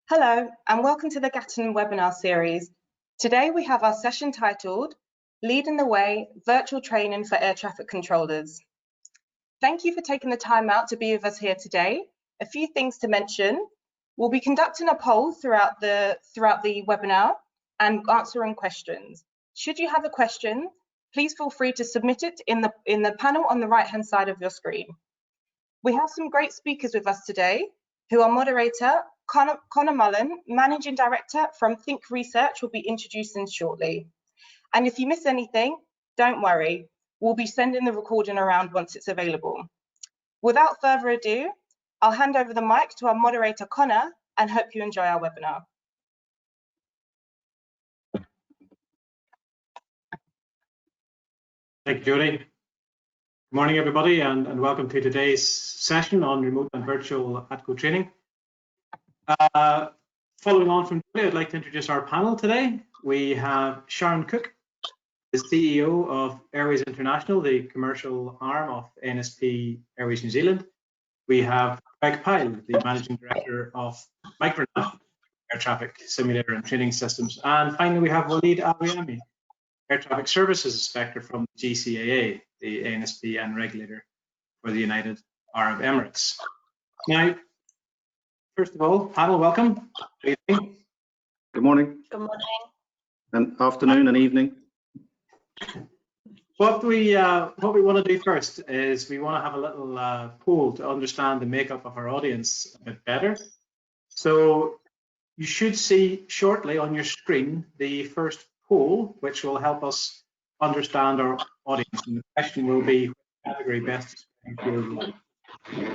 Hello and welcome to the GATM webinar series. Today we have our session titled Leading the Way, Virtual Training for Air Traffic Controllers. Thank you for taking the time out to be with us here today. A few things to mention. We'll be conducting a poll throughout the webinar and answering questions. Should you have a question, please feel free to submit it in the panel on the right-hand side of your screen. We have some great speakers with us today, who are moderator Connor Mullen, Managing Director from Think Research, will be introducing shortly. And if you miss anything, don't worry, we'll be sending the recording around once it's available. Without further ado, I'll hand over the mic to our moderator Connor and hope you enjoy our webinar. Thank you, Jodie. Good morning, everybody, and welcome to today's session on remote and virtual ATCO training. Following on from today, I'd like to introduce our panel today. We have Sharon Cook, the CEO of Airways International, the commercial arm of NSP Airways New Zealand. We have Greg Pyle, the Managing Director of Mirco Nav, Air Traffic Simulator and Training Systems. And finally, we have Walid Al-Riyami, Air Traffic Services Inspector from GCAA, the ANSP and regulator for the United Arab Emirates. Now, first of all, panel, welcome. Good morning. Good morning. And afternoon and evening. What we want to do first is we want to have a little poll to understand the makeup of our audience a bit better. So you should see shortly on your screen the first poll, which will help us understand our audience. And the question will be, which category best describes your life?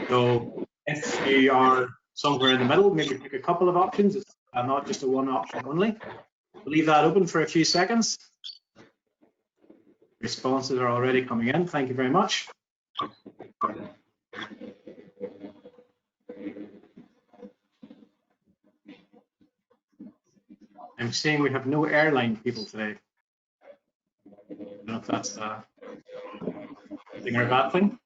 So if you are somewhere in the middle, maybe pick a couple of options. It's not just a one option only. We'll leave that open for a few seconds. Responses are already coming in. Thank you very much. I'm seeing we have no airline people today. I don't know if that's a good thing or a bad thing.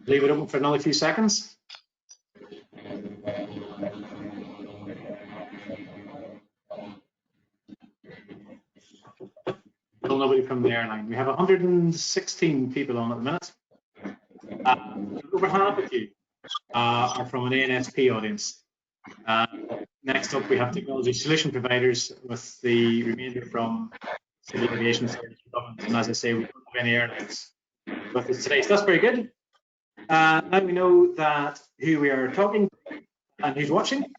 Leave it open for another few seconds. Still nobody from the airline. We have 116 people on at the minute. Over half of you are from an ANSP audience. Next up, we have technology solution providers, with the remainder from civil aviation service government. And as I say, we don't have any airlines with us today. So that's very good. Now we know that who we are talking to and who's watching.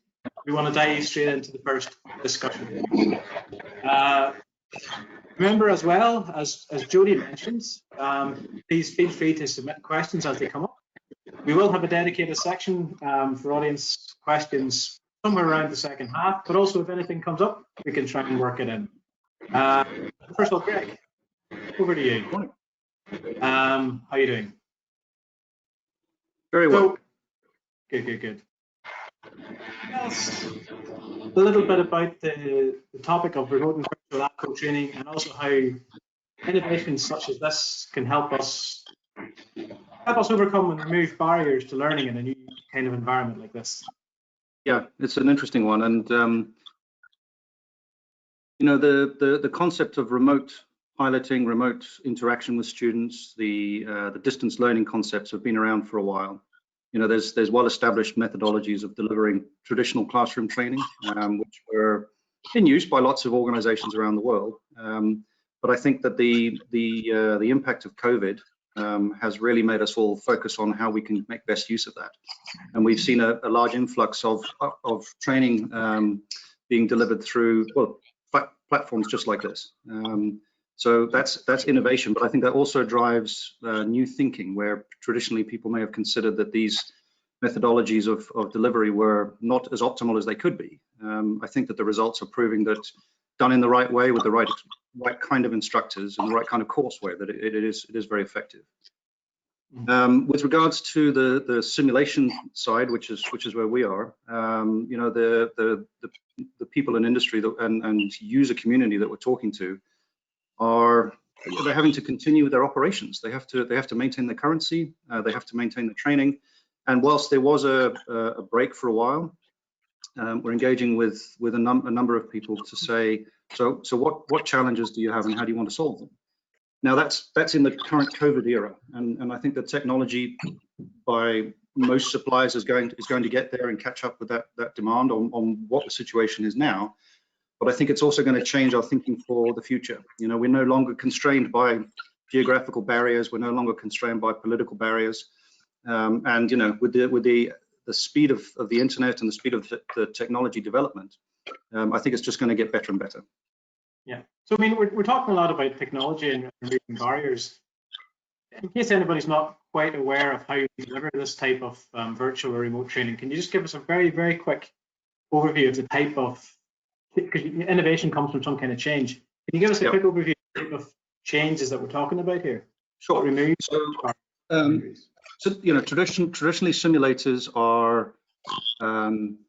We want to dive straight into the first discussion. Remember, as well, as Jodie mentioned, please feel free to submit questions as they come up. We will have a dedicated section for audience questions somewhere around the second half, but also if anything comes up, we can try and work it in. First of all, Greg, over to you. How are you doing? Very well. Good. Tell us a little bit about the topic of remote and virtual ATCO training, and also how innovations such as this can help us overcome and remove barriers to learning in a new kind of environment like this. Yeah, it's an interesting one, and you know, the concept of remote piloting, remote interaction with students, the distance learning concepts have been around for a while. You know, there's well-established methodologies of delivering traditional classroom training, which were in use by lots of organizations around the world. But I think that the impact of COVID has really made us all focus on how we can make best use of that. And we've seen a large influx of training being delivered through, well, platforms just like this. So that's innovation, but I think that also drives new thinking, where traditionally people may have considered that these methodologies of delivery were not as optimal as they could be. I think that the results are proving that, done in the right way with the right kind of instructors and the right kind of courseware, that it is very effective. With regards to the simulation side, which is where we are, you know, the people in industry and user community that we're talking to they're having to continue with their operations. They have to maintain the currency, they have to maintain the training, And whilst there was a break for a while, we're engaging with a number of people to say, so what challenges do you have and how do you want to solve them? Now that's in the current COVID era, and I think the technology by most suppliers is going to get there and catch up with that demand on what the situation is now. But I think it's also going to change our thinking for the future. You know, we're no longer constrained by geographical barriers. We're no longer constrained by political barriers. And you know, with the speed of the internet and the speed of the technology development, I think it's just going to get better and better. Yeah. So I mean, we're talking a lot about technology and removing barriers. In case anybody's not quite aware of how you deliver this type of virtual or remote training, can you just give us a very, very quick overview of the type of, because innovation comes from some kind of change. Can you give us a quick overview of the type of changes that we're talking about here? Sure. Remove So you know, traditionally simulators are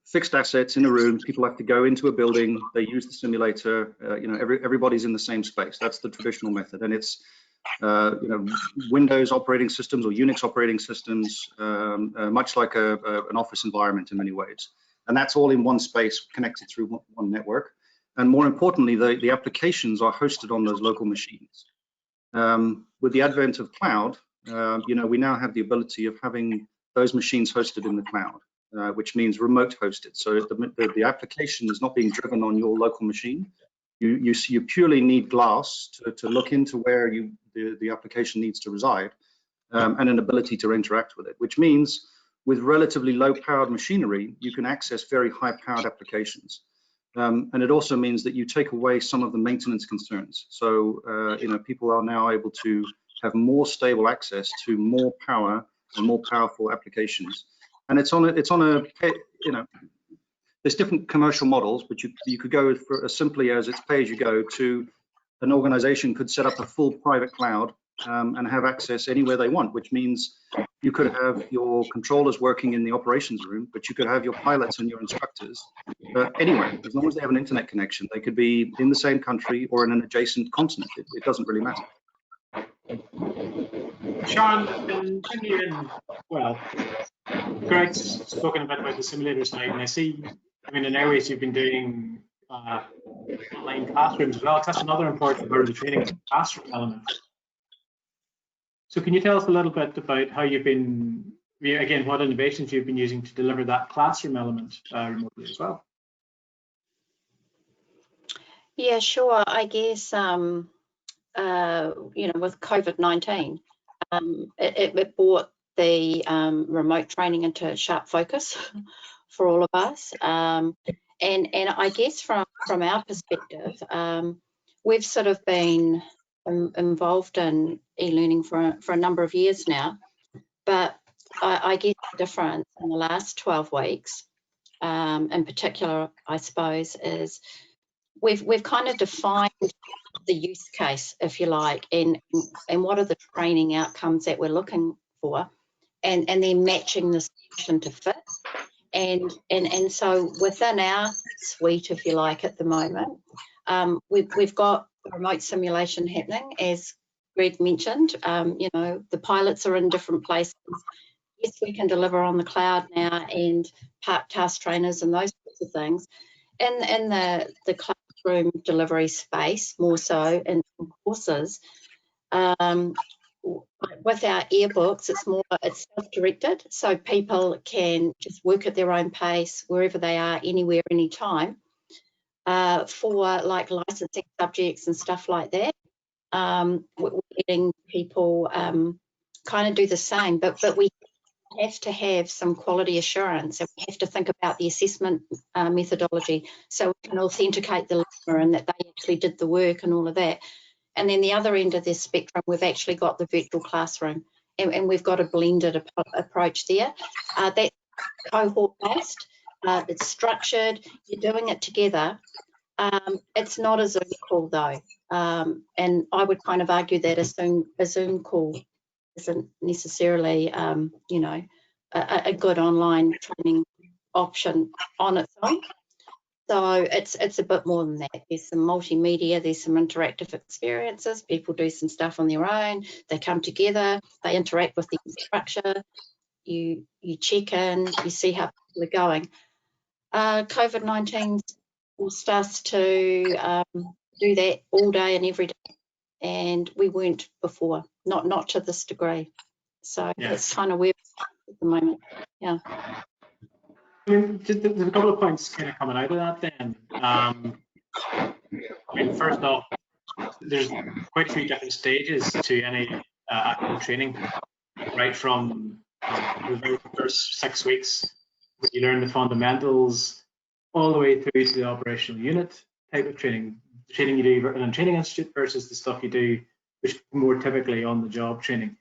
fixed assets in a room. People have to go into a building, they use the simulator, you know, everybody's in the same space. That's the traditional method, and it's you know, Windows operating systems or Unix operating systems, much like an office environment in many ways. And that's all in one space connected through one network. And more importantly, the applications are hosted on those local machines. With the advent of cloud, you know, we now have the ability of having those machines hosted in the cloud, which means remote hosted. So the application is not being driven on your local machine. You purely need glass to look into where the application needs to reside, and an ability to interact with it, which means with relatively low powered machinery, you can access very high powered applications. And it also means that you take away some of the maintenance concerns. So, you know, people are now able to have more stable access to more power and more powerful applications. And it's on a, you know, there's different commercial models, but you could go for as simply as it's pay as you go to an organization could set up a full private cloud and have access anywhere they want, which means you could have your controllers working in the operations room, but you could have your pilots and your instructors anywhere, as long as they have an internet connection. They could be in the same country or in an adjacent continent. It doesn't really matter. Sharon, well, Greg's spoken a bit about the simulators now, and I see, I mean, in Airways you've been doing online classrooms as well. That's another important part of the training, the classroom element. So can you tell us a little bit about how you've been, again, what innovations you've been using to deliver that classroom element remotely as well? Yeah, sure. I guess, you know, with COVID-19, it brought the remote training into sharp focus for all of us. And I guess from our perspective, we've sort of been involved in e-learning for a number of years now, but I guess the difference in the last 12 weeks, in particular, I suppose, is we've kind of defined the use case, if you like, and what are the training outcomes that we're looking for, and then matching the solution to fit. And so within our suite, if you like, at the moment, we've got remote simulation happening, as Greg mentioned. You know, the pilots are in different places. Yes, we can deliver on the cloud now and park task trainers and those sorts of things. In the classroom delivery space, more so in courses, with our airbooks, it's self-directed, so people can just work at their own pace wherever they are, anywhere, anytime. For like licensing subjects and stuff like that, we're letting people kind of do the same, but we have to have some quality assurance, and we have to think about the assessment methodology so we can authenticate the learner and that they actually did the work and all of that. And then the other end of this spectrum, we've actually got the virtual classroom, and we've got a blended approach there. That's cohort-based, it's structured, you're doing it together. It's not a Zoom call though, and I would kind of argue that a Zoom call isn't necessarily, you know, a good online training option on its own. So it's a bit more than that. There's some multimedia, there's some interactive experiences. People do some stuff on their own. They come together, they interact with the instructor, you check in, you see how people are going. COVID-19 forced us to do that all day and every day, and we weren't before, not to this degree. So that's kind of where we're at the moment. Yeah. I mean, there's a couple of points kind of coming out of that then. I mean, first off, there's quite a few different stages to any ATCO training, right from the very first 6 weeks where you learn the fundamentals, all the way through to the operational unit type of training, the training you do in a training institute versus the stuff you do, which is more typically on the job training.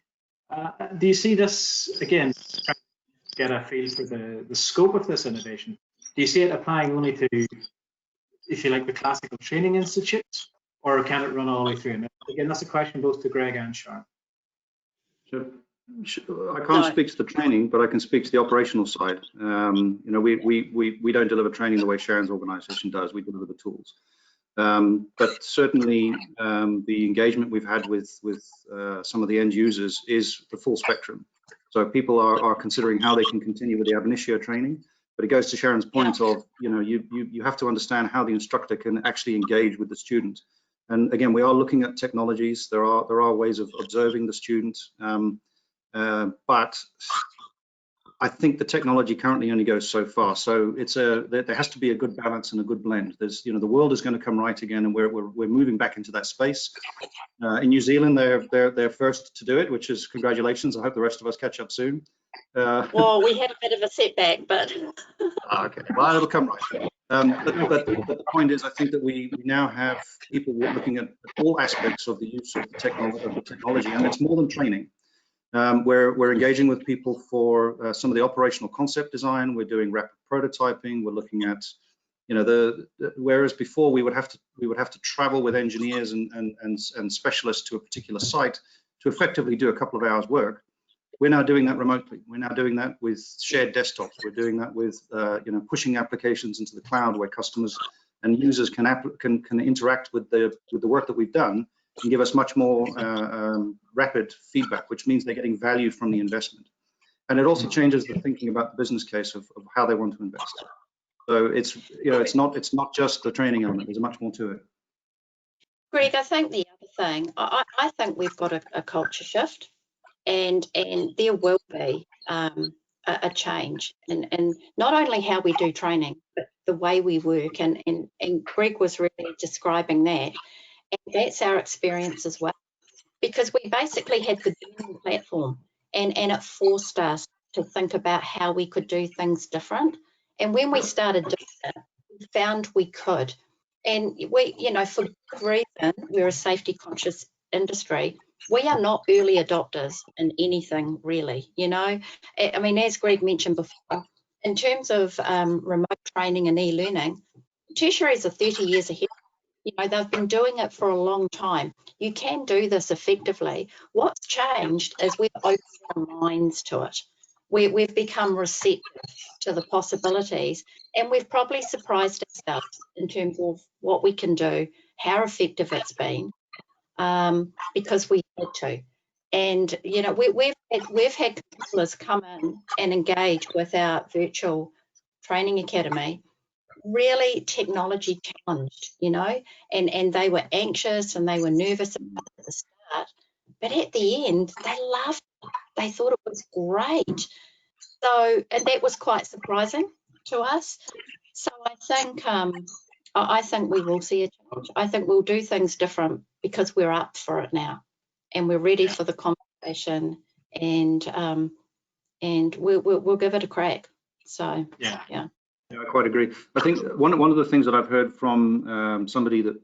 Do you see this, again, get a feel for the scope of this innovation? Do you see it applying only to, if you like, the classical training institutes, or can it run all the way through? And again, that's a question both to Greg and Sharon. I can't speak to the training, but I can speak to the operational side. You know, we don't deliver training the way Sharon's organisation does. We deliver the tools. But certainly the engagement we've had with some of the end users is the full spectrum. So people are considering how they can continue with the ab initio training. But it goes to Sharon's point of, you know, you have to understand how the instructor can actually engage with the student. And again, we are looking at technologies. There are ways of observing the student. But I think the technology currently only goes so far. So there has to be a good balance and a good blend. There's, you know, the world is going to come right again, and we're moving back into that space. In New Zealand, they're first to do it, which is congratulations. I hope the rest of us catch up soon. Well, we had a bit of a setback, but okay, well, it'll come right. But the point is, I think that we now have people looking at all aspects of the use of the technology, and it's more than training. We're engaging with people for some of the operational concept design. We're doing rapid prototyping. We're looking at, you know, whereas before we would have to travel with engineers and specialists to a particular site to effectively do a couple of hours work. We're now doing that remotely. We're now doing that with shared desktops. We're doing that with you know, pushing applications into the cloud where customers and users can interact with the work that we've done and give us much more rapid feedback, which means they're getting value from the investment. And it also changes the thinking about the business case of how they want to invest. So it's, you know, it's not just the training element. There's much more to it. Greg, I think the other thing, I think we've got a culture shift, and there will be a change in not only how we do training, but the way we work. And Greg was really describing that. And that's our experience as well, because we basically had the Zoom platform, and it forced us to think about how we could do things different. And when we started doing it, we found we could. And we, you know, for good reason, we're a safety conscious industry. We are not early adopters in anything really, you know. I mean, as Greg mentioned before, in terms of remote training and e-learning, tertiaries are 30 years ahead. You know, they've been doing it for a long time. You can do this effectively. What's changed is we've opened our minds to it. We've become receptive to the possibilities, and we've probably surprised ourselves in terms of what we can do, how effective it's been, because we had to. And, you know, we've had counsellors come in and engage with our virtual training academy, really technology challenged, you know, and they were anxious and they were nervous at the start, but at the end they loved it. They thought it was great. So, and that was quite surprising to us. So I think we will see a change. I think we'll do things different because we're up for it now, and we're ready for the conversation, and we'll give it a crack. So yeah. Yeah, I quite agree. I think one of the things that I've heard from somebody that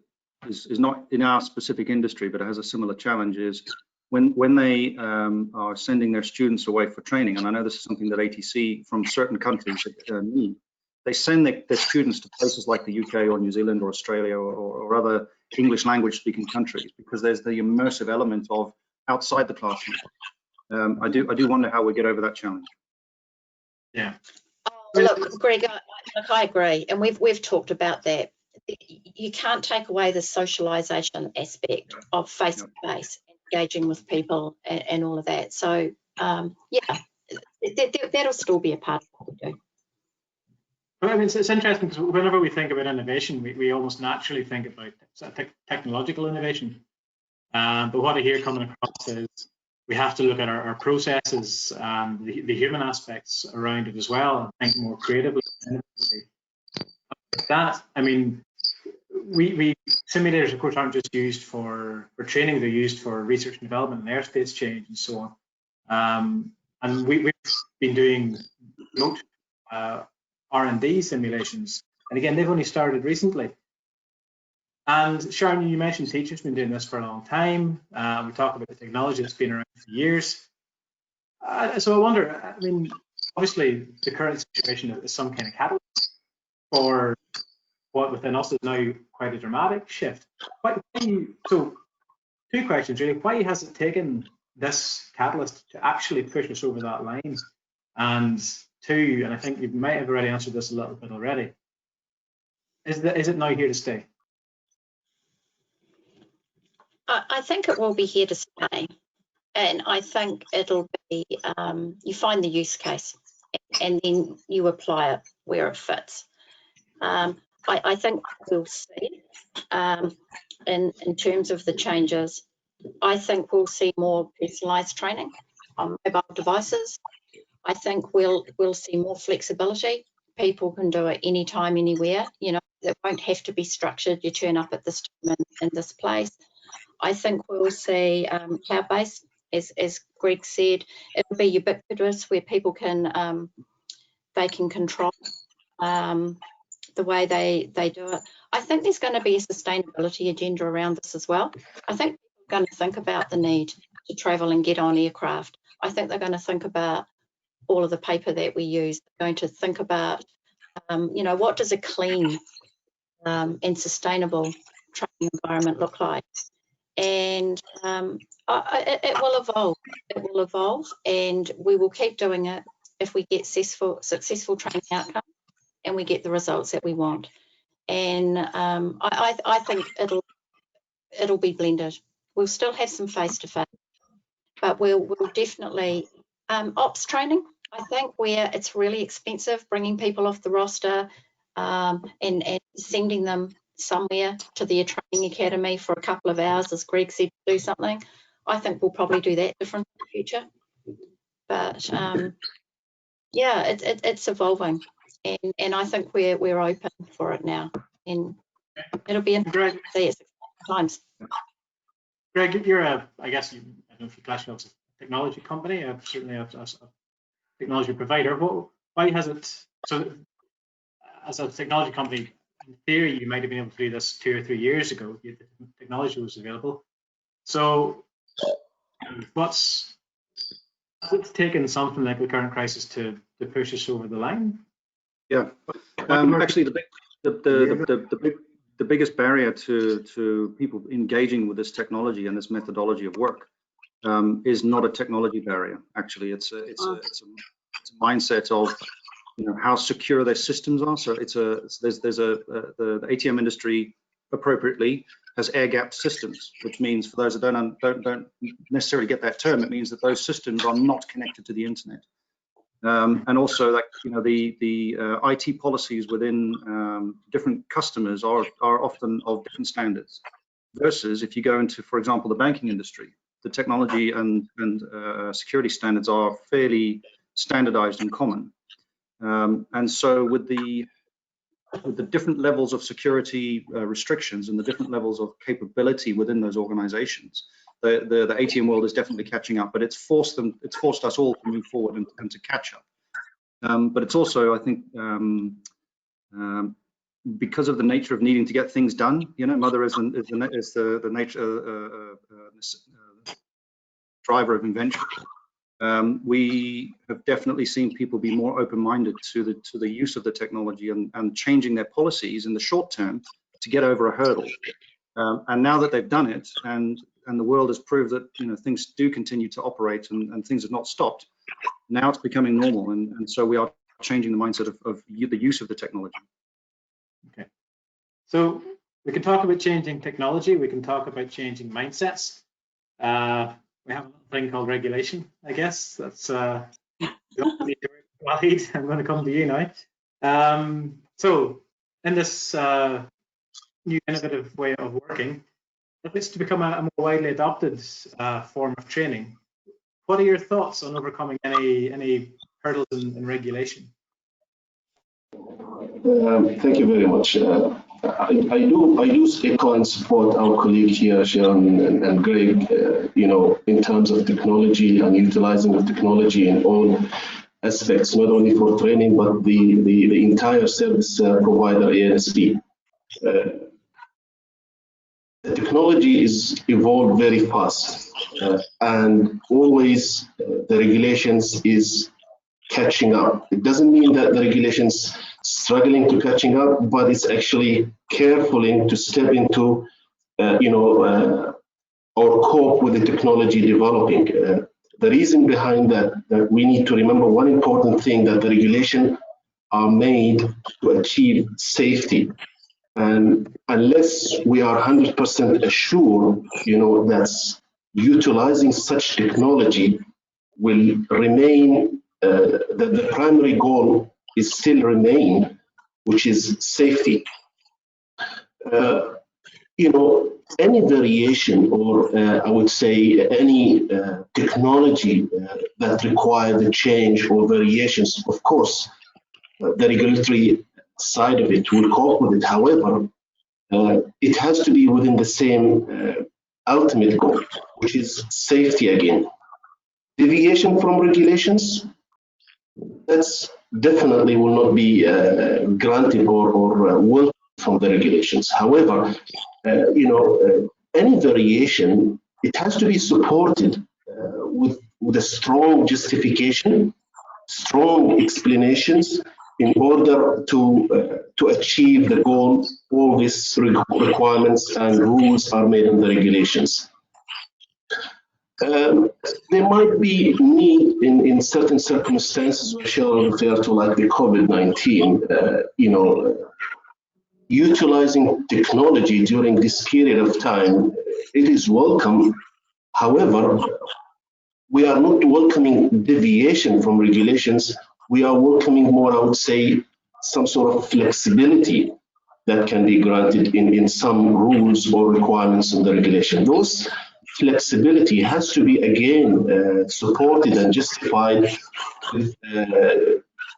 is not in our specific industry but has a similar challenge is when they are sending their students away for training, and I know this is something that ATC from certain countries need, they send their students to places like the UK or New Zealand or Australia or other English language speaking countries, because there's the immersive element of outside the classroom. I do wonder how we get over that challenge. Yeah. Look, Greg, I agree, and we've talked about that. You can't take away the socialisation aspect of face-to-face, engaging with people and all of that. So, yeah, that'll still be a part of what we do. Well, I mean, it's interesting because whenever we think about innovation, we almost naturally think about technological innovation. But what I hear coming across is we have to look at our processes and the human aspects around it as well, and think more creatively. That, I mean, simulators, of course, aren't just used for training; they're used for research and development and airspace change and so on. And we've been doing remote R&D simulations, and again, they've only started recently. And Sharon, you mentioned teachers have been doing this for a long time. We talk about the technology that's been around for years. So I wonder, I mean, obviously the current situation is some kind of catalyst for what within us is now quite a dramatic shift. So 2 questions really. Why has it taken this catalyst to actually push us over that line? And 2, and I think you might have already answered this a little bit already, is it now here to stay? I think it will be here to stay, and I think it'll be, you find the use case and then you apply it where it fits. I think we'll see in terms of the changes, I think we'll see more personalised training on mobile devices. I think we'll see more flexibility. People can do it anytime, anywhere. You know, it won't have to be structured. You turn up at this time in this place. I think we'll see cloud-based, as Greg said. It'll be ubiquitous where people can they can control the way they do it. I think there's going to be a sustainability agenda around this as well. I think people are going to think about the need to travel and get on aircraft. I think they're going to think about all of the paper that we use. They're going to think about, you know, what does a clean and sustainable training environment look like? And it will evolve. It will evolve, and we will keep doing it if we get successful training outcomes and we get the results that we want. And I think it'll be blended. We'll still have some face-to-face, but we'll definitely ops training. I think where it's really expensive bringing people off the roster and sending them somewhere to their training academy for a couple of hours, as Greg said, to do something. I think we'll probably do that different in the future. But yeah, it's evolving, and I think we're open for it now, and it'll be interesting to see at times. Greg, you're I guess I don't know if you class yourself as a technology company, certainly a technology provider. Why has it, so as a technology company, in theory, you might have been able to do this 2 or 3 years ago. The technology was available. So what's taken something like the current crisis to push us over the line? Yeah, actually, the biggest barrier to people engaging with this technology and this methodology of work is not a technology barrier. Actually, it's a mindset of, you know, how secure their systems are. So the ATM industry appropriately has air-gapped systems, which means, for those that don't necessarily get that term, it means that those systems are not connected to the internet. And also, like, you know, the IT policies within different customers are often of different standards. Versus if you go into, for example, the banking industry, the technology and security standards are fairly standardized and common. And so with the different levels of security restrictions and the different levels of capability within those organizations, the ATM world is definitely catching up, but it's forced us all to move forward and to catch up. But it's also, I think, because of the nature of needing to get things done, you know, mother is the nature driver of invention. We have definitely seen people be more open-minded to the use of the technology and changing their policies in the short term to get over a hurdle. And now that they've done it, and the world has proved that, you know, things do continue to operate and things have not stopped, now it's becoming normal, and so we are changing the mindset of the use of the technology. Okay, so we can talk about changing technology. We can talk about changing mindsets. We have a little thing called regulation, I guess. That's Waleed, I'm going to come to you now. So, in this new innovative way of working, if it's to become a more widely adopted form of training, what are your thoughts on overcoming any hurdles in regulation? Thank you very much. I do echo and support our colleague here, Sharon and Greg, in terms of technology and utilizing of technology in all aspects, not only for training, but the entire service provider ANSP. The technology is evolved very fast, and always the regulations is catching up. It doesn't mean that the regulations struggling to catching up, but it's actually carefully to step into, or cope with the technology developing. The reason behind that we need to remember one important thing, that the regulations are made to achieve safety. And unless we are 100% assured, that utilizing such technology will remain, the primary goal is still remain, which is safety. Any variation, or I would say any technology that requires a change or variations, of course, the regulatory side of it will cope with it. However, it has to be within the same ultimate goal, which is safety again. Deviation from regulations, that's definitely will not be granted or welcome from the regulations. However, any variation, it has to be supported with a strong justification, strong explanations, in order to achieve the goal. All these requirements and rules are made in the regulations. There might be need in certain circumstances, which I'll refer to, like the COVID-19, utilizing technology during this period of time, it is welcome. However, we are not welcoming deviation from regulations. We are welcoming more, I would say, some sort of flexibility that can be granted in some rules or requirements in the regulation. Those flexibility has to be again supported and justified with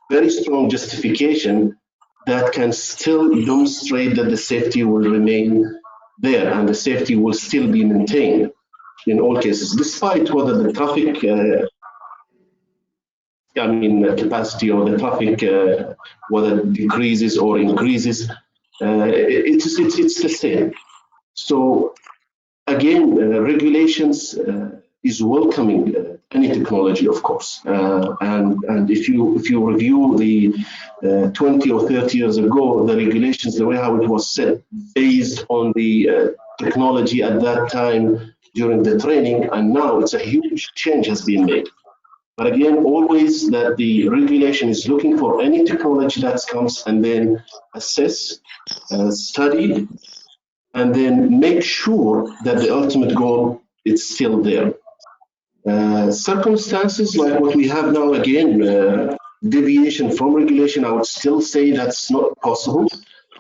very strong justification that can still demonstrate that the safety will remain there and the safety will still be maintained in all cases, despite whether the traffic capacity or the traffic whether decreases or increases, it's the same. So again, regulations is welcoming any technology, of course, and if you review the 20 or 30 years ago, the regulations, the way how it was set, based on the technology at that time during the training, and now it's a huge change has been made. But again, always that the regulation is looking for any technology that comes and then assess, study, and then make sure that the ultimate goal is still there. Circumstances like what we have now, again, deviation from regulation, I would still say that's not possible.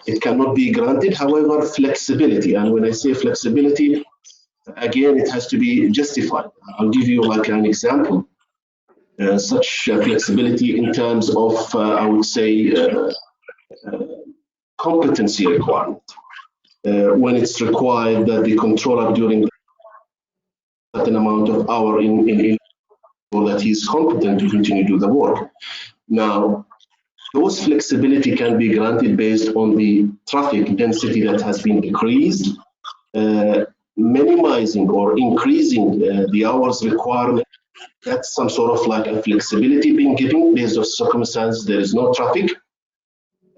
It cannot be granted. However, flexibility, and when I say flexibility, again, it has to be justified. I'll give you like an example. Such flexibility in terms of, I would say, competency requirement. When it's required that the controller during a certain amount of hour in or that he's competent to continue to do the work. Now, those flexibility can be granted based on the traffic density that has been decreased, minimizing or increasing the hours requirement. That's some sort of like a flexibility being given based on circumstances. There is no traffic.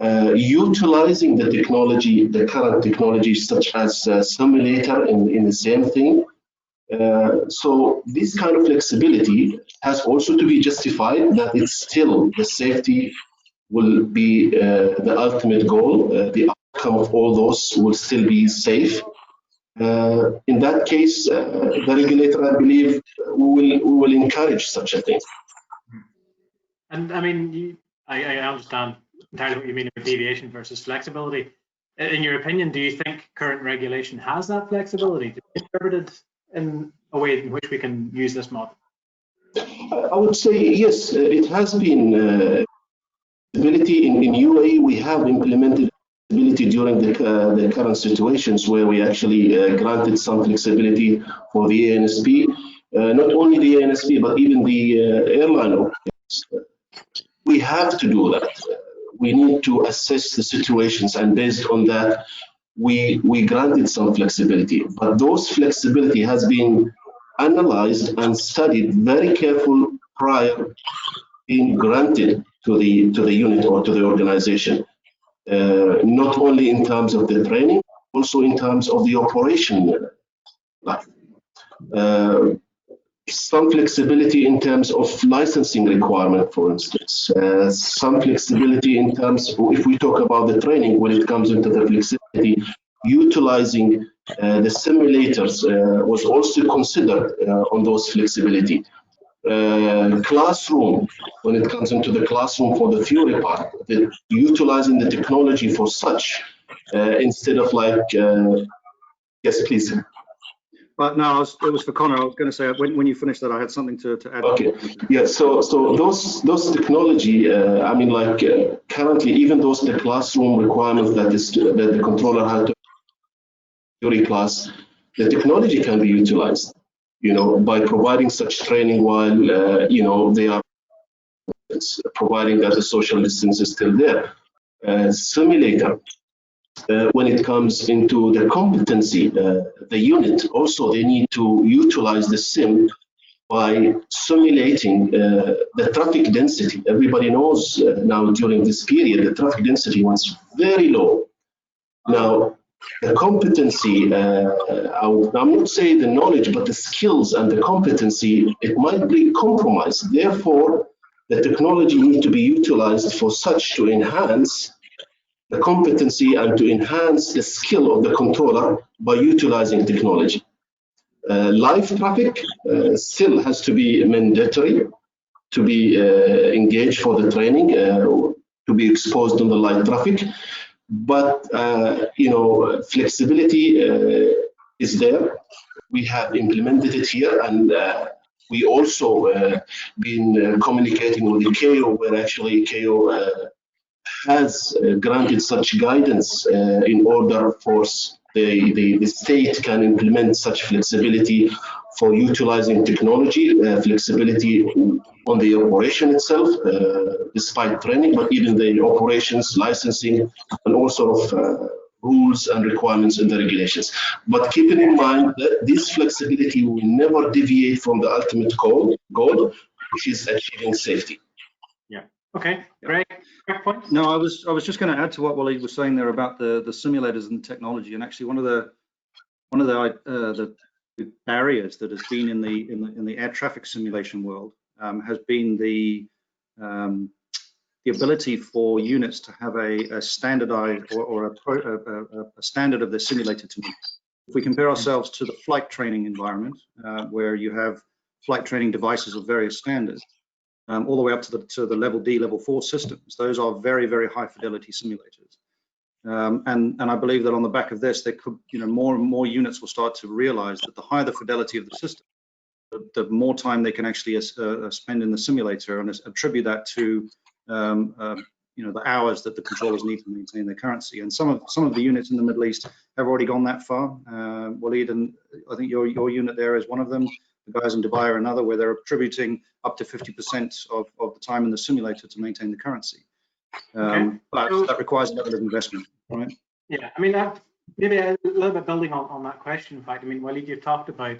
Utilizing the technology, the current technology, such as simulator in the same thing. So this kind of flexibility has also to be justified, that it's still the safety will be the ultimate goal. The outcome of all those will still be safe. In that case, the regulator, I believe, will encourage such a thing. And I mean, I understand entirely what you mean with deviation versus flexibility. In your opinion, do you think current regulation has that flexibility to be interpreted in a way in which we can use this model? I would say yes, it has been ability in UAE. We have implemented flexibility during the current situations where we actually granted some flexibility for the ANSP, not only the ANSP but even the airline operators. We have to do that. We need to assess the situations, and based on that, we granted some flexibility. But those flexibility has been analyzed and studied very careful prior being granted to the unit or to the organization, not only in terms of the training, also in terms of the operation life. Some flexibility in terms of licensing requirement, for instance. Some flexibility in terms of, if we talk about the training, when it comes into the flexibility, utilizing the simulators was also considered on those flexibility. Classroom, when it comes into the classroom for the theory part, utilizing the technology for such, instead of like, yes, please. But no, it was for Connor. I was going to say when you finished that, I had something to add. Okay. Yeah. So those technology. I mean, like currently, even those the classroom requirements that the controller had to theory class, the technology can be utilized. You know, by providing such training while you know they are providing that the social distance is still there. Simulator. When it comes into the competency, the unit also they need to utilize the sim by simulating the traffic density. Everybody knows now during this period the traffic density was very low. Now the competency, I'm not saying the knowledge, but the skills and the competency, it might be compromised. Therefore, the technology needs to be utilized for such to enhance the competency and to enhance the skill of the controller by utilizing technology. Live traffic still has to be mandatory to be engaged for the training, to be exposed on the live traffic. But you know, flexibility is there. We have implemented it here, and we also been communicating with the KO, where actually KO has granted such guidance in order for the state can implement such flexibility for utilizing technology, flexibility on the operation itself, despite training, but even the operations, licensing, and all sort of rules and requirements in the regulations. But keeping in mind that this flexibility will never deviate from the ultimate goal, which is achieving safety. Yeah. Okay. Great. Quick point. No, I was just going to add to what Waleed was saying there about the simulators and technology, and actually one of the barriers that has been in the air traffic simulation world has been the ability for units to have a standardized or a standard of the simulator to meet. If we compare ourselves to the flight training environment, where you have flight training devices of various standards, all the way up to the level D, level 4 systems, those are very, very high fidelity simulators. And I believe that on the back of this, there could, more and more units will start to realize that the higher the fidelity of the system, the more time they can actually spend in the simulator, and attribute that to the hours that the controllers need to maintain their currency. And some of the units in the Middle East have already gone that far. Waleed, and I think your unit there is one of them. The guys in Dubai are another, where they're attributing up to 50% of the time in the simulator to maintain the currency. But that requires a level of investment, right? Yeah, I mean, maybe a little bit building on that question. In fact, I mean, Waleed, you've talked about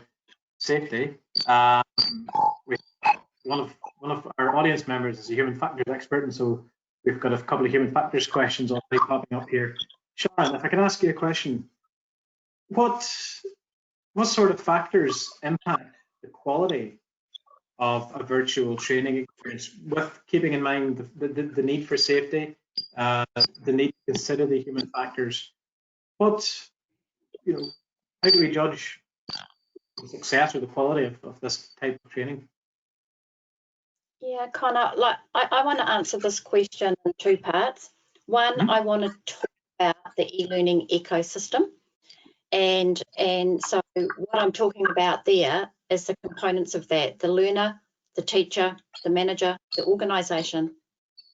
safety. One of our audience members is a human factors expert, and so we've got a couple of human factors questions already popping up here. Sharon, if I can ask you a question, what sort of factors impact the quality of a virtual training experience, with keeping in mind the need for safety, the need to consider the human factors? How do we judge the success or the quality of this type of training? Yeah, Connor, like I want to answer this question in two parts. One, I want to talk about the e-learning ecosystem. And so what I'm talking about there is the components of that: the learner, the teacher, the manager, the organisation,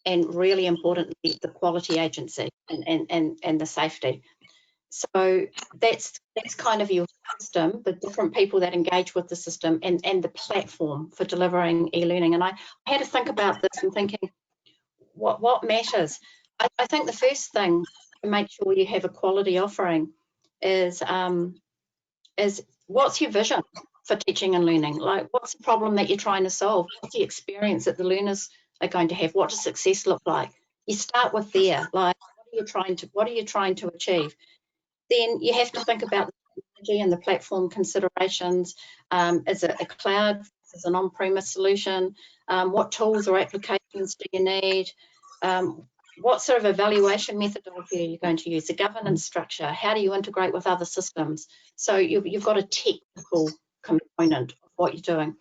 and really importantly, the quality agency and the safety. So that's kind of your system, the different people that engage with the system, and the platform for delivering e-learning. And I had to think about this and thinking, what matters? I think the first thing to make sure you have a quality offering is what's your vision for teaching and learning? Like, what's the problem that you're trying to solve? What's the experience that the learners are going to have? What does success look like? You start with there. Like, what are you trying to achieve? Then you have to think about the technology and the platform considerations. Is it a cloud? Is it an on-premise solution? What tools or applications do you need? What sort of evaluation methodology are you going to use? The governance structure, how do you integrate with other systems? So you've got a technical component of what you're doing.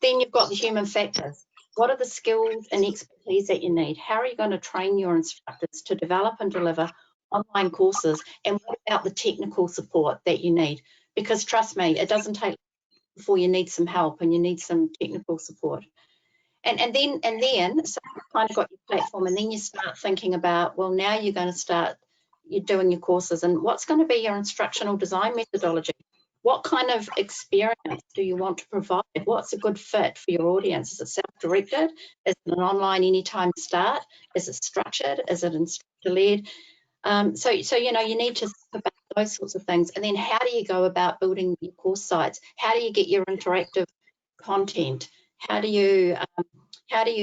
Then you've got the human factors. What are the skills and expertise that you need? How are you going to train your instructors to develop and deliver online courses? And what about the technical support that you need? Because trust me, it doesn't take before you need some help and you need some technical support. And then so you've kind of got your platform, and then you start thinking about, well, now you're going to start doing your courses, and what's going to be your instructional design methodology? What kind of experience do you want to provide? What's a good fit for your audience? Is it self-directed? Is it an online anytime start? Is it structured? Is it instructor-led? So you know, you need to think about those sorts of things. And then how do you go about building your course sites? How do you get your interactive content? How do you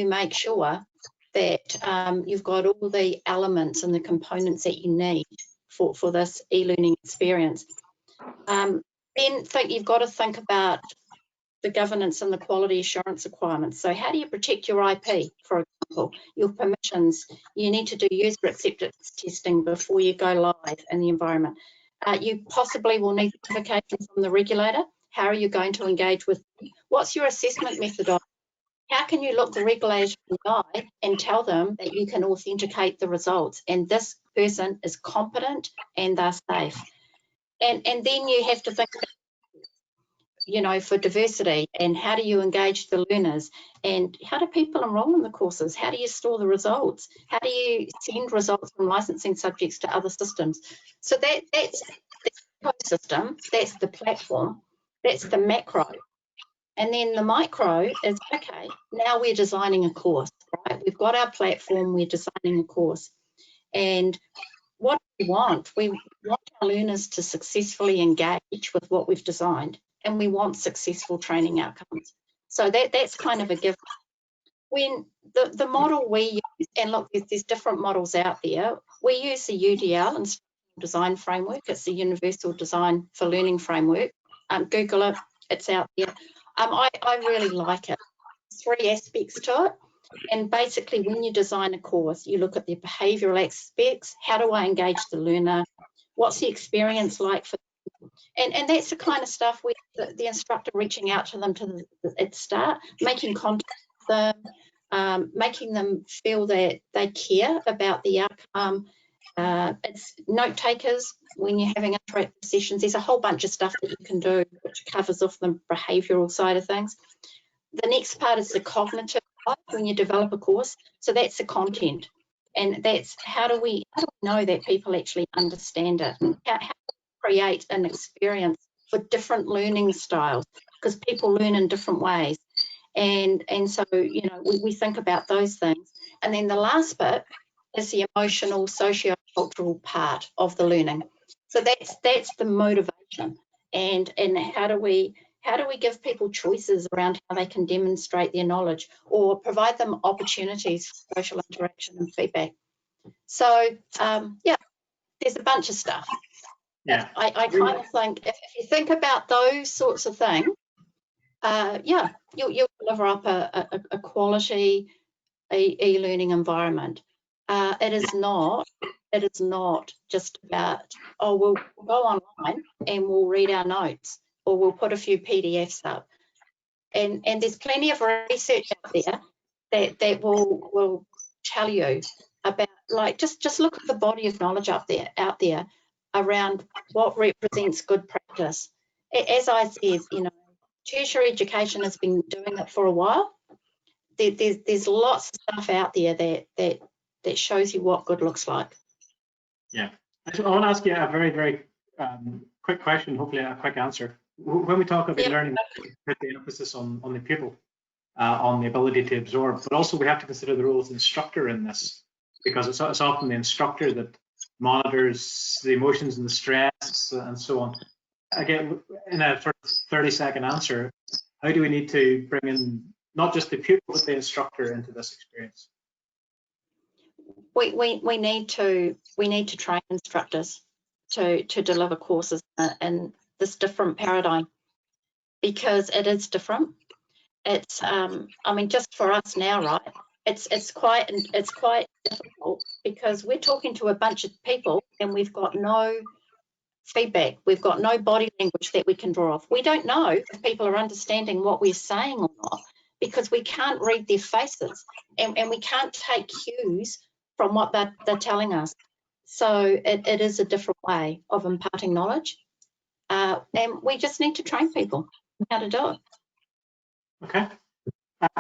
make sure that you've got all the elements and the components that you need for this e-learning experience? Then you've got to think about the governance and the quality assurance requirements. So how do you protect your IP, for example, your permissions? You need to do user acceptance testing before you go live in the environment. You possibly will need certification from the regulator. How are you going to engage with them? What's your assessment methodology? How can you look the regulator in the eye and tell them that you can authenticate the results and this person is competent and they're safe? And then you have to think, you know, for diversity, and how do you engage the learners, and how do people enroll in the courses? How do you store the results? How do you send results from licensing subjects to other systems? So that's the ecosystem, that's the platform, that's the macro. And then the micro is, okay, now we're designing a course, right? We've got our platform, we're designing a course. And what do we want? We want our learners to successfully engage with what we've designed, and we want successful training outcomes. So that's kind of a given. When the model we use, and look, there's different models out there. We use the UDL, Instructional Design Framework. It's the Universal Design for Learning Framework. Google it, it's out there. I really like it. 3 aspects to it. And basically, when you design a course, you look at the behavioural aspects. How do I engage the learner? What's the experience like for them? And that's the kind of stuff where the instructor reaching out to them at the start, making contact with them, making them feel that they care about the outcome. It's note takers when you're having interactive sessions. There's a whole bunch of stuff that you can do which covers off the behavioural side of things. The next part is the cognitive side when you develop a course. So that's the content, and that's how do we know that people actually understand it? How do we create an experience for different learning styles, because people learn in different ways, and so you know we think about those things. And then the last bit is the emotional, socio-cultural part of the learning. So that's the motivation, and how do we give people choices around how they can demonstrate their knowledge or provide them opportunities for social interaction and feedback? So yeah, there's a bunch of stuff. Yeah, I kind of think if you think about those sorts of things, yeah, you'll deliver up a quality e-learning environment. It is not just about, oh, we'll go online and we'll read our notes, or we'll put a few PDFs up. And there's plenty of research out there that will tell you about, like, just look at the body of knowledge out there around what represents good practice. As I said, you know, tertiary education has been doing it for a while. There's lots of stuff out there that shows you what good looks like. Yeah, I want to ask you a very quick question, hopefully a quick answer. When we talk about learning, we put the emphasis on the pupil, on the ability to absorb, but also we have to consider the role of the instructor in this, because it's often the instructor that monitors the emotions and the stress and so on. Again, in a 30-second answer, how do we need to bring in not just the pupil but the instructor into this experience? We need to train instructors to deliver courses in this different paradigm, because it is different. It's I mean, just for us now, right? It's quite difficult, because we're talking to a bunch of people and we've got no feedback. We've got no body language that we can draw off. We don't know if people are understanding what we're saying or not, because we can't read their faces, and we can't take cues from what they're telling us. So it is a different way of imparting knowledge, and we just need to train people how to do it. Okay.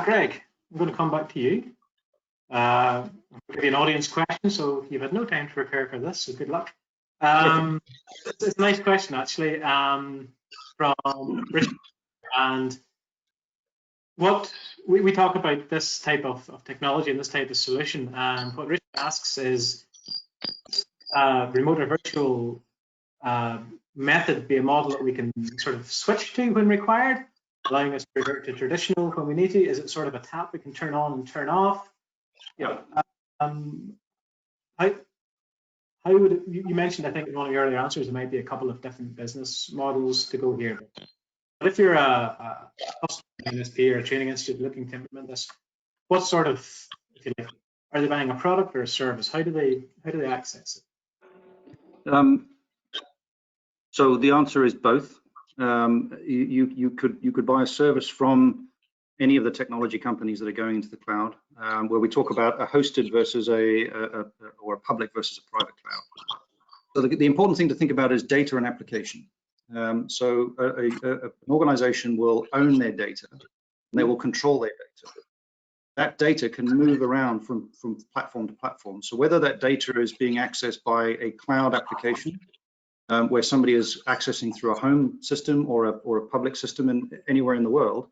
Greg, I'm going to come back to you. I'll give you an audience question, so you've had no time to prepare for this, so good luck. It's a nice question, actually, from Richard. And what we talk about this type of technology and this type of solution, and what Richard asks is, remote or virtual method be a model that we can sort of switch to when required, allowing us to revert to traditional when we need to? Is it sort of a tap we can turn on and turn off? Yeah. How would it, you mentioned, I think in one of your earlier answers, there might be a couple of different business models to go here. But if you're a customer NSP or a training institute looking to implement this, what sort of, if you like, are they buying a product or a service? How do they access it? So the answer is both. You could buy a service from any of the technology companies that are going into the cloud, where we talk about a hosted versus or a public versus a private cloud. So the important thing to think about is data and application. So an organization will own their data, and they will control their data. That data can move around from platform to platform. So whether that data is being accessed by a cloud application, where somebody is accessing through a home system or a public system anywhere in the world,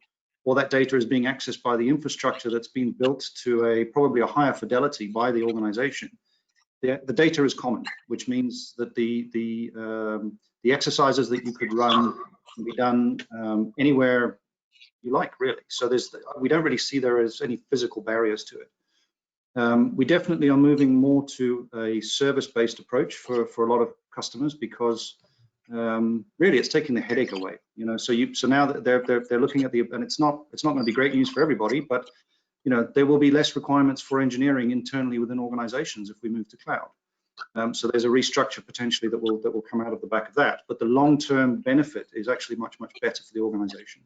or that data is being accessed by the infrastructure that's been built to probably a higher fidelity by the organization, the data is common, which means that the exercises that you could run can be done anywhere you like, really. So we don't really see there as any physical barriers to it. We definitely are moving more to a service-based approach for a lot of customers, because really it's taking the headache away. You know, so now that they're looking at and it's not going to be great news for everybody, but you know, there will be less requirements for engineering internally within organizations if we move to cloud. So there's a restructure potentially that will come out of the back of that, but the long-term benefit is actually much better for the organization.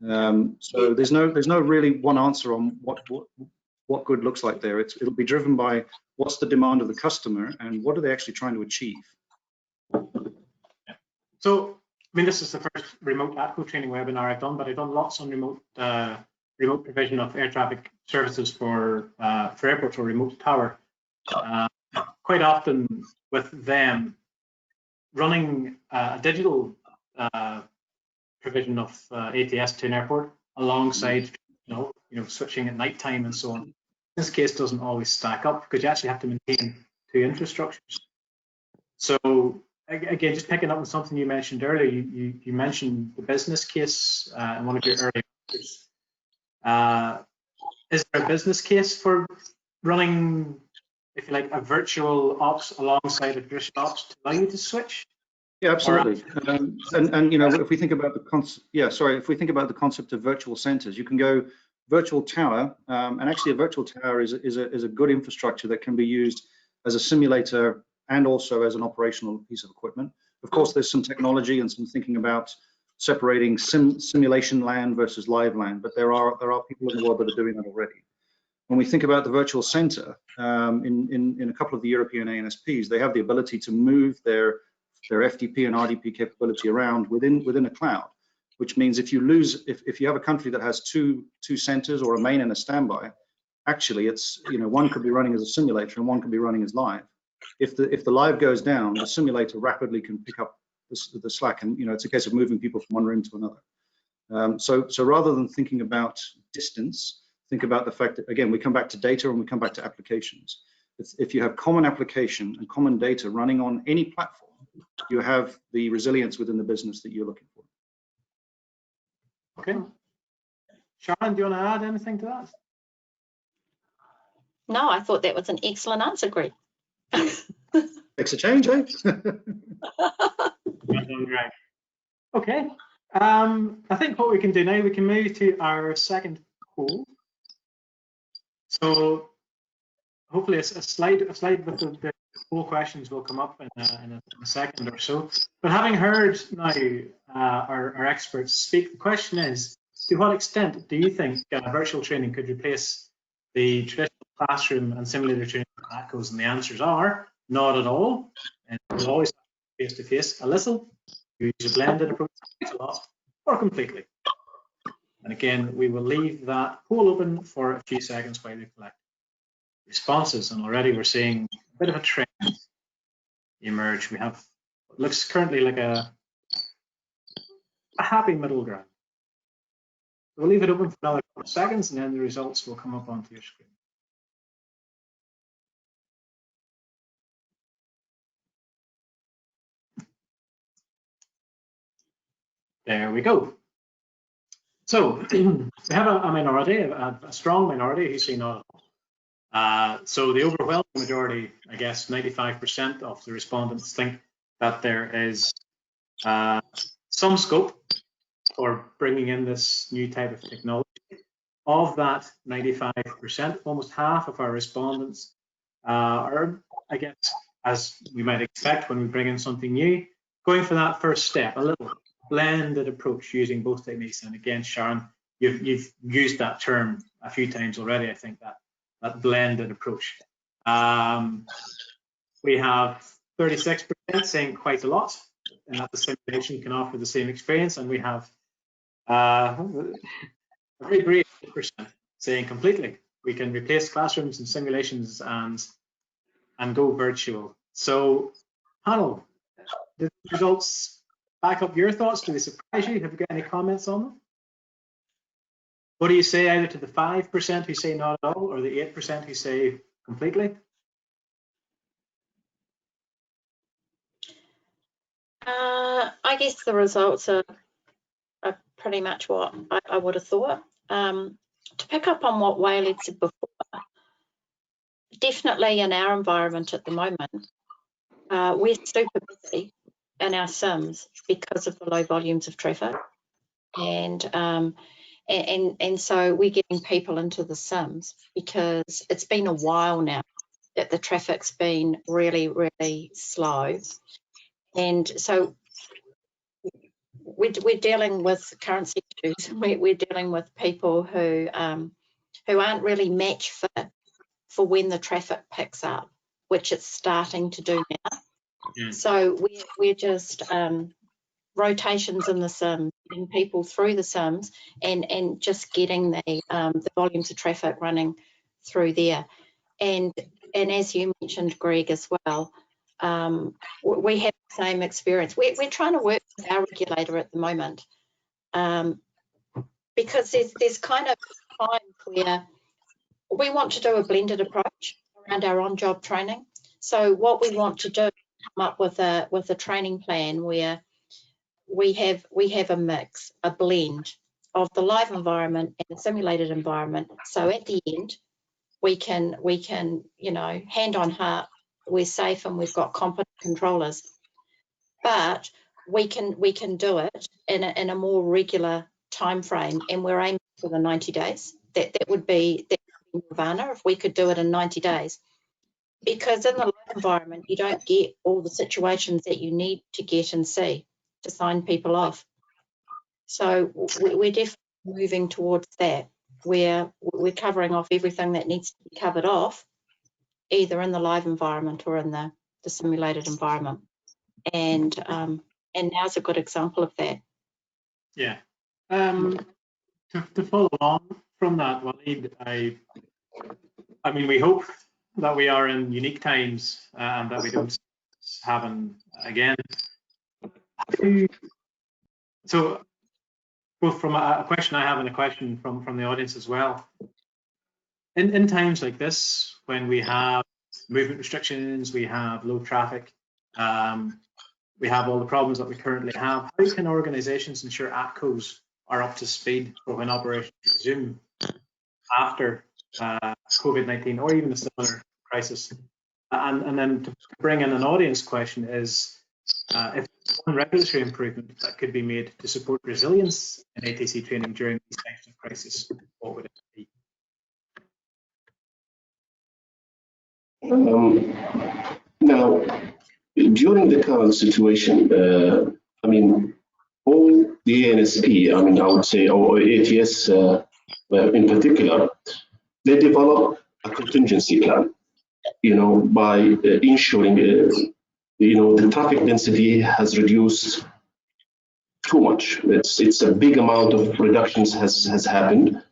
So there's no really one answer on what good looks like there. It'll be driven by what's the demand of the customer and what are they actually trying to achieve. So, I mean, this is the first remote ATCO training webinar I've done, but I've done lots on remote provision of air traffic services for airports or remote tower. Quite often with them running a digital provision of ATS to an airport alongside, you know, switching at night time and so on. In this case, doesn't always stack up, because you actually have to maintain two infrastructures. So again, just picking up on something you mentioned earlier, you mentioned the business case in one of your earlier answers. Is there a business case for running, if you like, a virtual ops alongside a traditional ops to allow you to switch? Yeah, absolutely. And you know, if we think about the concept of virtual centers, you can go virtual tower, and actually a virtual tower is a good infrastructure that can be used as a simulator and also as an operational piece of equipment. Of course, there's some technology and some thinking about separating simulation land versus live land, but there are people in the world that are doing that already. When we think about the virtual center, in a couple of the European ANSPs, they have the ability to move their FTP and RDP capability around within a cloud, which means if you have a country that has two centers or a main and a standby, actually it's, one could be running as a simulator and one could be running as live. If the live goes down, the simulator rapidly can pick up the slack, and it's a case of moving people from one room to another. So rather than thinking about distance, think about the fact that, again, we come back to data and we come back to applications. If you have common application and common data running on any platform, you have the resilience within the business that you're looking for. Okay. Sharon, do you want to add anything to that? No, I thought that was an excellent answer, Greg. Makes a change, eh? Right. Okay. I think what we can do now, we can move to our second poll. So hopefully a slide with the poll questions will come up in a second or so. But having heard now our experts speak, the question is, to what extent do you think virtual training could replace the traditional classroom and simulator training for ATCOs? And the answers are not at all. And we'll always have face-to-face, a little, use a blended approach, a lot, or completely. And again, we will leave that poll open for a few seconds while we collect responses. And already we're seeing a bit of a trend emerge. We have what looks currently like a happy middle ground. We'll leave it open for another couple of seconds, and then the results will come up onto your screen. There we go. So we have a minority, a strong minority who say not at all. So the overwhelming majority, I guess 95% of the respondents think that there is some scope for bringing in this new type of technology. Of that 95%, almost half of our respondents are, I guess, as we might expect when we bring in something new, going for that first step, a little blended approach using both techniques. And again, Sharon, you've used that term a few times already. I think that blended approach. We have 36% saying quite a lot, and that the simulation can offer the same experience. And we have a very brief percent saying completely. We can replace classrooms and simulations and go virtual. So, panel, did the results back up your thoughts? Do they surprise you? Have you got any comments on them? What do you say either to the 5% who say not at all, or the 8% who say completely? I guess the results are pretty much what I would have thought. To pick up on what Wael had said before, definitely in our environment at the moment, we're super busy in our sims because of the low volumes of traffic, and so we're getting people into the sims because it's been a while now that the traffic's been really, really slow, and so we're dealing with currency issues. We're dealing with people who aren't really match fit for when the traffic picks up, which it's starting to do now. Yeah. So we're just rotations in the sims, getting people through the sims, and just getting the volumes of traffic running through there. And as you mentioned, Greg, as well, we have the same experience. We're trying to work with our regulator at the moment because there's kind of times where we want to do a blended approach around our on-job training. So what we want to do is come up with a training plan where we have a mix, a blend of the live environment and the simulated environment. So at the end, we can hand on heart, we're safe and we've got competent controllers, but we can do it in a more regular time frame, and we're aiming for the 90 days. That would be nirvana if we could do it in 90 days, because in the live environment you don't get all the situations that you need to get and see to sign people off. So we're definitely moving towards that. where we're covering off everything that needs to be covered off, either in the live environment or in the simulated environment. And now's a good example of that. Yeah. To follow on from that, Waleed, I mean, we hope that we are in unique times and that we don't see this happen again. So, both from a question I have and a question from the audience as well. In times like this, when we have movement restrictions, we have low traffic, we have all the problems that we currently have, how can organizations ensure ATCOs are up to speed for when operations resume after COVID-19 or even a similar crisis? And then to bring in an audience question is, if one regulatory improvement that could be made to support resilience in ATC training during these types of crisis, what would it be? Now, during the current situation, I mean, all the ANSP, I mean, I would say, or ATS in particular, they develop a contingency plan, you know, by ensuring, you know, the traffic density has reduced too much. It's a big amount of reductions has happened.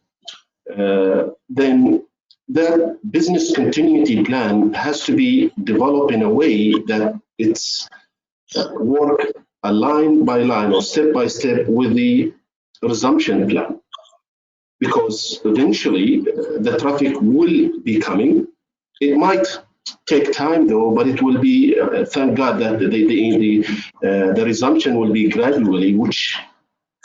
Then that business continuity plan has to be developed in a way that it's work line by line or step by step with the resumption plan, because eventually the traffic will be coming. It might take time though, but it will be, thank God that the resumption will be gradually, which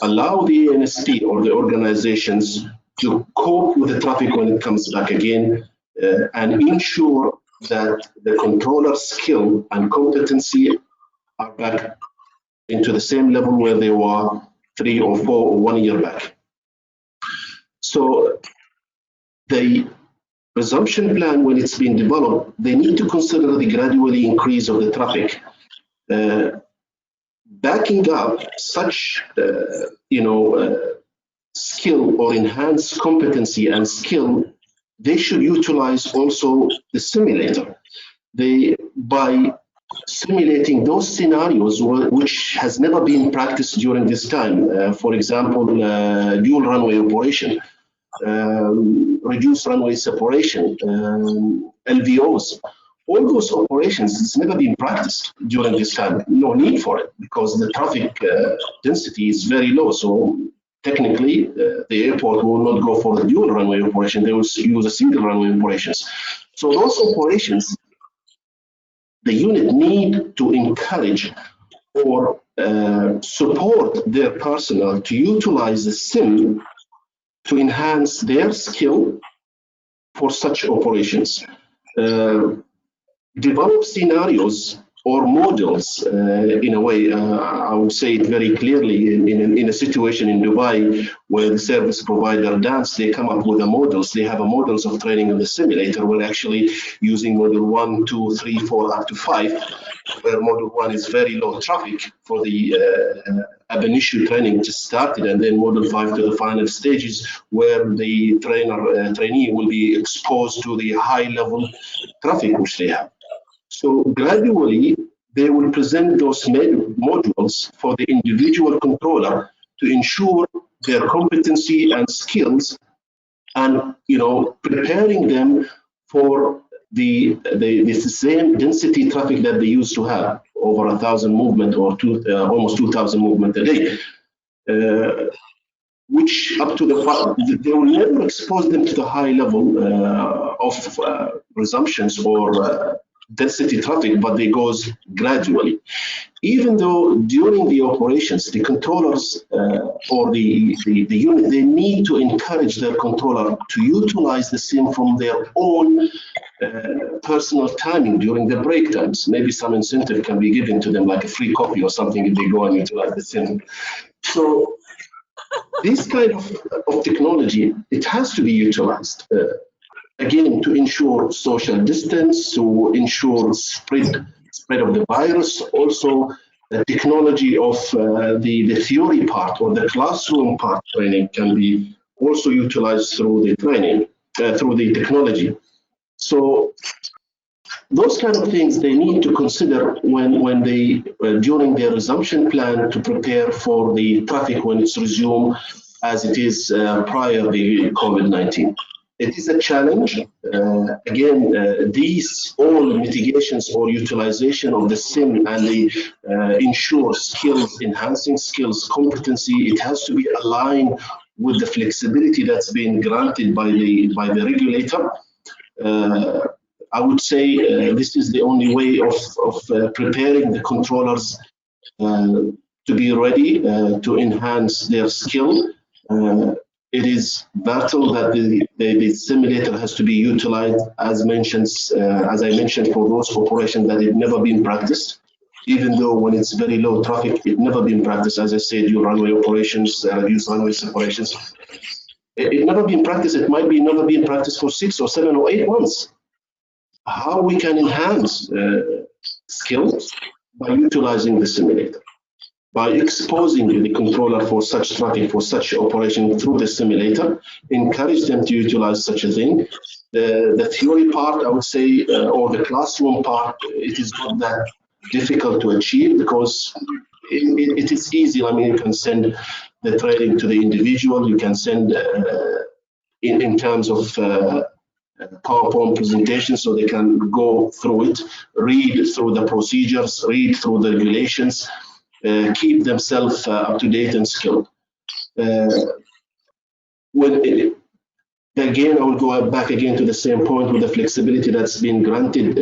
allow the NSP or the organizations to cope with the traffic when it comes back again, and ensure that the controller skill and competency are back into the same level where they were 3 or 4 or 1 year back. So the resumption plan, when it's been developed, they need to consider the gradually increase of the traffic. Backing up such, you know, skill or enhanced competency and skill, they should utilize also the simulator. By simulating those scenarios which has never been practiced during this time. For example, dual runway operation, reduced runway separation, LVOs. All those operations, it's never been practiced during this time. No need for it because the traffic density is very low. So technically, the airport will not go for the dual runway operation. They will use a single runway operations. So those operations, the unit need to encourage or support their personnel to utilize the sim to enhance their skill for such operations. Develop scenarios or models in a way, I would say it very clearly, in a situation in Dubai where the service provider dance, they come up with the models. They have a models of training on the simulator. We're actually using model 1, 2, 3, 4, up to 5, where model 1 is very low traffic for the ab training just started, and then model 5 to the final stages where the trainee will be exposed to the high level traffic which they have. So gradually, they will present those modules for the individual controller to ensure their competency and skills, and preparing them for the same density traffic that they used to have, over 1,000 movement or almost 2,000 movement a day. Which up to they will never expose them to the high level of resumptions or density traffic, but they goes gradually. Even though during the operations, the controllers or the unit, they need to encourage their controller to utilize the sim from their own personal timing during their break times. Maybe some incentive can be given to them, like a free coffee or something, if they go and utilize the sim. So this kind of technology, it has to be utilized. Again, to ensure social distance, to ensure spread of the virus. Also, the technology of the theory part or the classroom part training can be also utilized through the training, through the technology. So those kind of things they need to consider when they during their resumption plan to prepare for the traffic when it's resumed as it is prior the COVID-19. It is a challenge. Again, these all mitigations or utilization of the SIM and the ensure skills, enhancing skills, competency, it has to be aligned with the flexibility that's been granted by the regulator. I would say this is the only way of preparing the controllers to be ready to enhance their skill. It is vital that the simulator has to be utilized, as I mentioned, for those operations that have never been practiced. Even though when it's very low traffic, it never been practiced. As I said, your runway operations, reduced runway separations. It never been practiced. It might be never been practiced for 6 or 7 or 8 months. How we can enhance skills by utilizing the simulator, by exposing the controller for such traffic, for such operation through the simulator, encourage them to utilize such a thing. The theory part, I would say, or the classroom part, it is not that difficult to achieve because it is easy. I mean, you can send the training to the individual, you can send in terms of PowerPoint presentation so they can go through it, read through the procedures, read through the regulations, keep themselves up to date and skilled. Again, I will go back again to the same point with the flexibility that's been granted.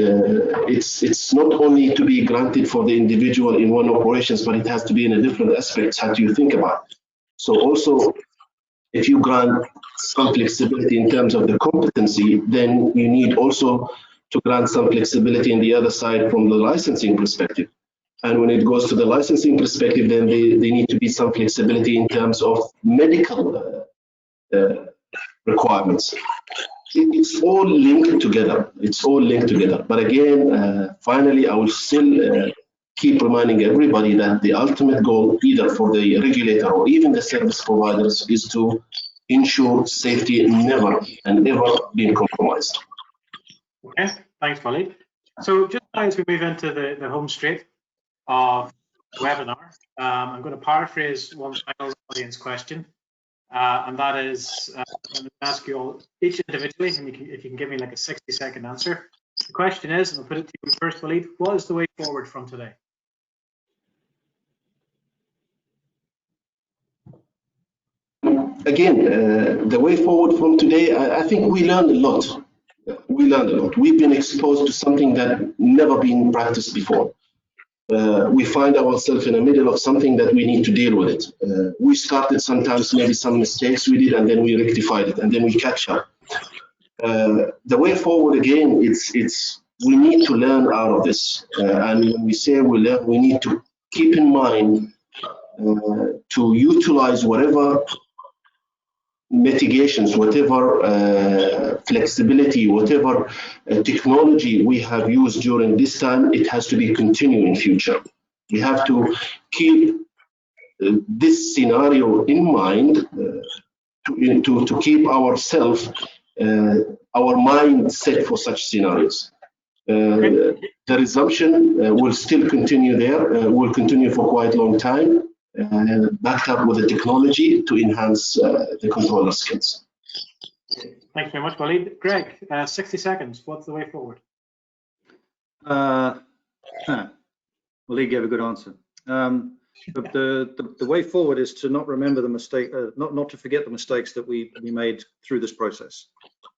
It's not only to be granted for the individual in one operations, but it has to be in a different aspects. How do you think about it? So also, if you grant some flexibility in terms of the competency, then you need also to grant some flexibility in the other side from the licensing perspective. And when it goes to the licensing perspective, then they need to be some flexibility in terms of medical requirements. It's all linked together. It's all linked together. But again, finally, I will still keep reminding everybody that the ultimate goal, either for the regulator or even the service providers, is to ensure safety never and ever being compromised. Okay, thanks, Walid. So just as we move into the home straight of the webinar, I'm going to paraphrase one final audience question, and that is, I'm going to ask you all each individually, and if you can give me like a 60-second answer. The question is, and I'll put it to you first, Walid, what is the way forward from today? Again, the way forward from today, I think we learned a lot. We've been exposed to something that never been practiced before. We find ourselves in the middle of something that we need to deal with it. We started sometimes maybe some mistakes we did, and then we rectified it, and then we catch up. The way forward again, it's we need to learn out of this, and when we say we learn, we need to keep in mind to utilize whatever mitigations, whatever flexibility, whatever technology we have used during this time, it has to be continued in future. We have to keep this scenario in mind to keep ourselves, our mind set for such scenarios. The resumption will still continue there, will continue for quite a long time. Backed up with the technology to enhance the controller skills. Thanks very much, Walid. Greg, 60 seconds. What's the way forward? Walid gave a good answer. The way forward is to not remember the mistake, not to forget the mistakes that we made through this process.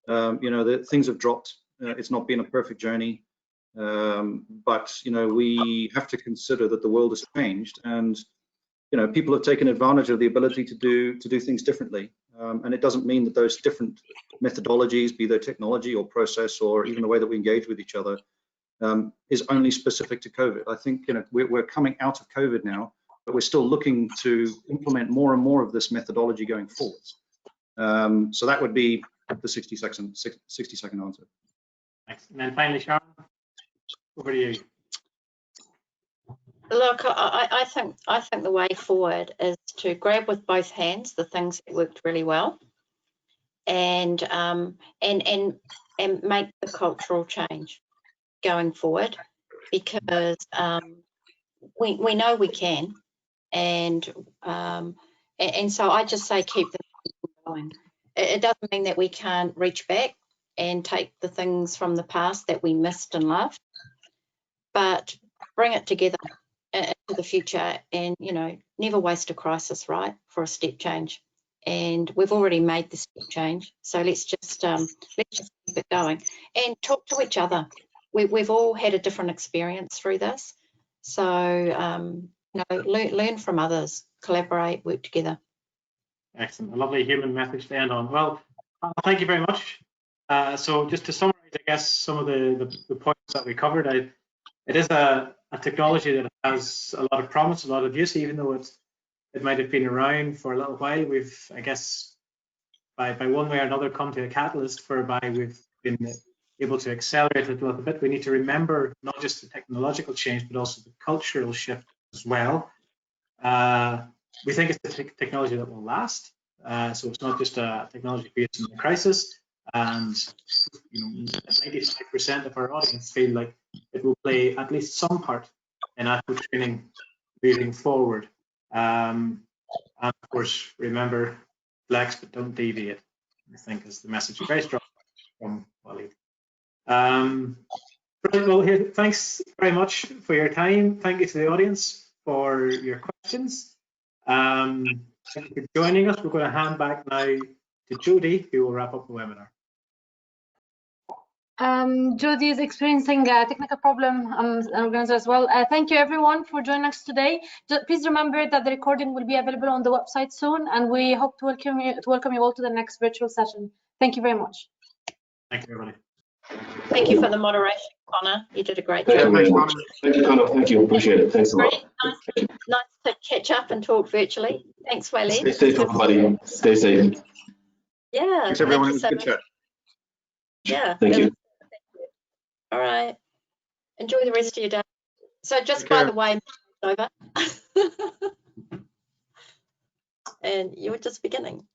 You know, things have dropped. It's not been a perfect journey, but you know, we have to consider that the world has changed, and you know, people have taken advantage of the ability to do things differently, and it doesn't mean that those different methodologies, be they technology or process or even the way that we engage with each other, is only specific to COVID. I think you know we're coming out of COVID now, but we're still looking to implement more and more of this methodology going forwards. So that would be the 60-second answer. Thanks. And then finally, Sharon, over to you. Look, I think the way forward is to grab with both hands the things that worked really well and make the cultural change going forward, because we know we can, and so I just say keep the going. It doesn't mean that we can't reach back and take the things from the past that we missed and loved, but bring it together into the future, and never waste a crisis, right, for a step change. And we've already made the step change, so let's just keep it going and talk to each other. We've all had a different experience through this, so learn from others, collaborate, work together. Excellent, a lovely human message to end on. Well, thank you very much. So just to summarize, I guess, some of the points that we covered, it is a technology that has a lot of promise, a lot of use, even though it might have been around for a little while. We've, I guess, by one way or another, come to a catalyst whereby we've been able to accelerate it a little bit. We need to remember not just the technological change, but also the cultural shift as well. We think it's a technology that will last. So it's not just a technology based on the crisis. And 95% of our audience feel like it will play at least some part in ATCO training moving forward. And of course, remember, flex but don't deviate, I think is the message very strong from Walid. Well, here, thanks very much for your time. Thank you to the audience for your questions. Thank you for joining us. We're going to hand back now to Jodie, who will wrap up the webinar. Jodie is experiencing a technical problem organizer as well. Thank you everyone for joining us today. Please remember that the recording will be available on the website soon, and we hope to welcome you all to the next virtual session. Thank you very much. Thank you, everybody. Thank you for the moderation, Connor. You did a great Thank job. you very much. Thank you, Connor. Thank you. Appreciate it. Thanks a lot. Nice to catch up and talk virtually. Thanks, Walid. Stay safe, everybody. Stay safe. Yeah. Thanks, everyone. It was a good chat. Yeah. Thank you. All right. Enjoy the rest of your day. So just by the way, over. And you were just beginning.